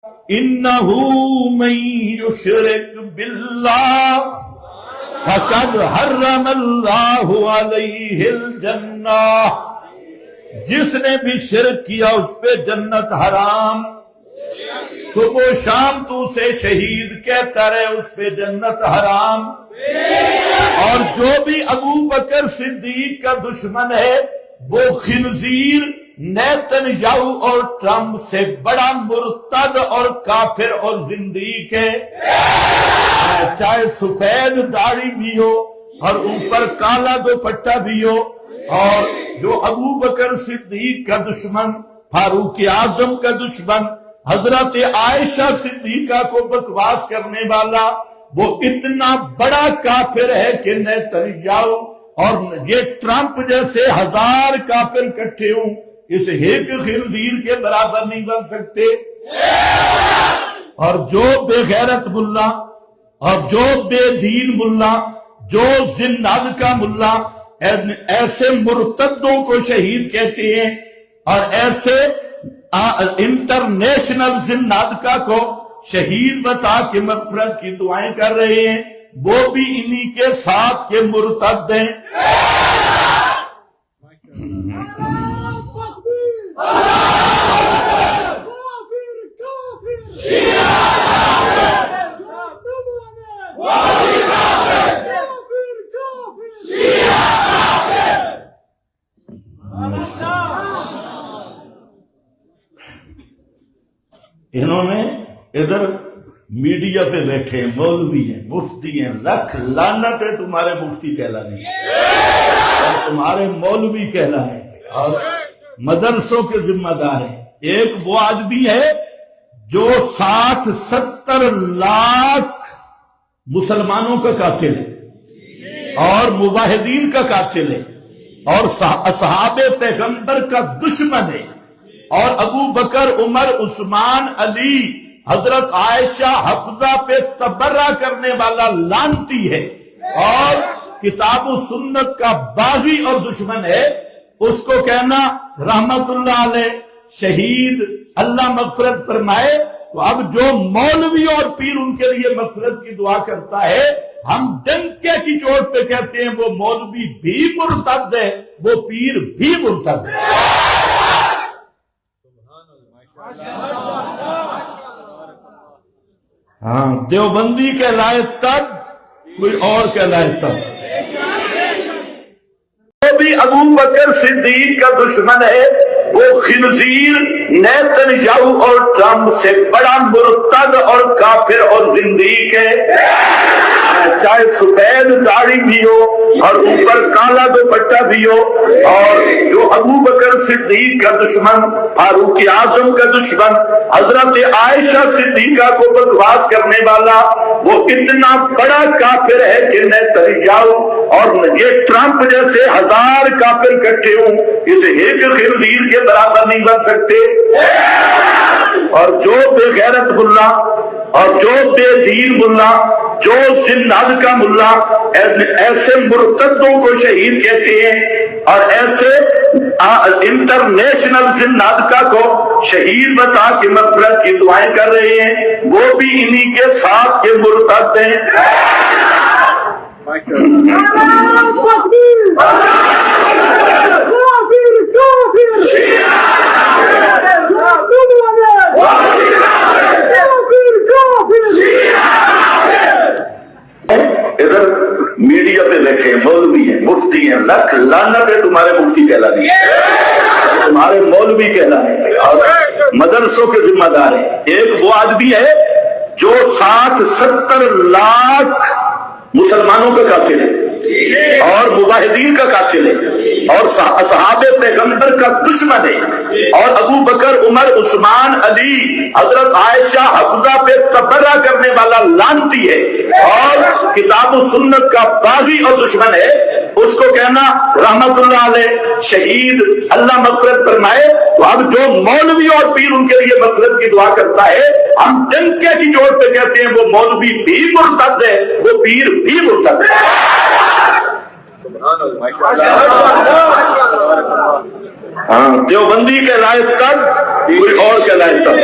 انہو من یشرک باللہ فقد حرم اللہ علیہ الجنہ، جس نے بھی شرک کیا اس پہ جنت حرام۔ صبح و شام تو اسے شہید کہتا رہے اس پہ جنت حرام۔ اور جو بھی ابو بکر صدیق کا دشمن ہے وہ خنزیر، نیتن یاہو اور ٹرمپ سے بڑا مرتد اور کافر اور زندیق ہے، چاہے سفید داڑھی بھی ہو اور اوپر کالا دوپٹہ بھی ہو۔ اور جو ابو بکر صدیق کا دشمن، فاروق اعظم کا دشمن، حضرت عائشہ صدیقہ کو بکواس کرنے والا، وہ اتنا بڑا کافر ہے کہ نیتن یاہو اور یہ ٹرمپ جیسے 1000 کافر اکٹھے ہوں اس ایک خنزیر کے برابر نہیں بن سکتے۔ اور جو بے غیرت ملا اور جو بے دین ملا، جو زنداد کا ملا ایسے مرتدوں کو شہید کہتے ہیں، اور ایسے انٹرنیشنل زندادکا کو شہید بتا کے مغفرت کی دعائیں کر رہے ہیں، وہ بھی انہی کے ساتھ کے مرتد ہیں۔ انہوں نے ادھر میڈیا پہ بیٹھے ہیں، مولوی ہیں، مفتی ہیں، لکھ لعنت ہے تمہارے مفتی کہلانے اور تمہارے مولوی کہلانے اور مدرسوں کے ذمہ دار ہیں۔ ایک وہ آدمی ہے جو 60-70 لاکھ مسلمانوں کا قاتل ہے اور موحدین کا قاتل ہے اور اصحاب پیغمبر کا دشمن ہے، اور ابو بکر، عمر، عثمان، علی، حضرت عائشہ، حفظہ پہ تبرہ کرنے والا لعنتی ہے اور کتاب و سنت کا باغی اور دشمن ہے۔ اس کو کہنا رحمت اللہ علیہ شہید، اللہ مغفرت فرمائے، تو اب جو مولوی اور پیر ان کے لیے مغفرت کی دعا کرتا ہے، ہم ڈنکے کی چوٹ پہ کہتے ہیں وہ مولوی بھی مرتد ہے، وہ پیر بھی مرتد ہے۔ ہاں، دیوبندی کہلائے تب، کوئی اور کہلائے تب۔ جو بھی ابو بکر صدیق کا دشمن ہے وہ خنزیر، نیتن یاہو اور ٹرمپ سے بڑا مرتد اور کافر اور زندیق ہے، چاہے سفید داڑھی بھی ہو اور اوپر کالا دوپٹہ بھی ہو۔ اور جو ابو بکر صدیق کا دشمن، فاروق اعظم کا دشمن، حضرت عائشہ صدیقہ کو بکواس کرنے والا، وہ اتنا بڑا کافر ہے کہ نیتن یاہو اور یہ ٹرمپ جیسے 1000 کافر اکٹھے ہوں اس ایک خنزیر کے برابر نہیں بن سکتے۔ اور جو بے غیرت ملا اور جو بے دین ملا، جو زنداد کا ملا ایسے مرتدوں کو شہید کہتے ہیں، اور ایسے انٹرنیشنل زندادکا کو شہید بتا کے مغفرت کی دعائیں کر رہے ہیں، وہ بھی انہی کے ساتھ کے مرتد ہیں۔ ادھر میڈیا پہ بیٹھے مولوی ہیں، مفتی ہیں، لکھ لعنت ہے تمہارے مفتی کہلانے تمہارے مولوی کہلانے اور مدرسوں کے ذمہ دار ہیں۔ ایک وہ آدمی ہے جو 60-70 لاکھ مسلمانوں کا قاتل ہے اور موحدین کا قاتل ہے اور اصحاب پیغمبر کا دشمن ہے، اور ابو بکر، عمر، عثمان، علی، حضرت عائشہ، حفظہ پہ تبرہ کرنے والا لعنتی ہے اور کتاب و سنت کا باغی اور دشمن ہے۔ اس کو کہنا رحمت اللہ علیہ شہید، اللہ مغفرت فرمائے، تو اب جو مولوی اور پیر ان کے لیے مغفرت کی دعا کرتا ہے، ہم ڈنکے کی چوٹ پہ کہتے ہیں وہ مولوی بھی مرتد ہے، وہ پیر بھی مرتد ہے۔ ہاں، دیوبندی کہلائے تب، کوئی اور کہلائے تب۔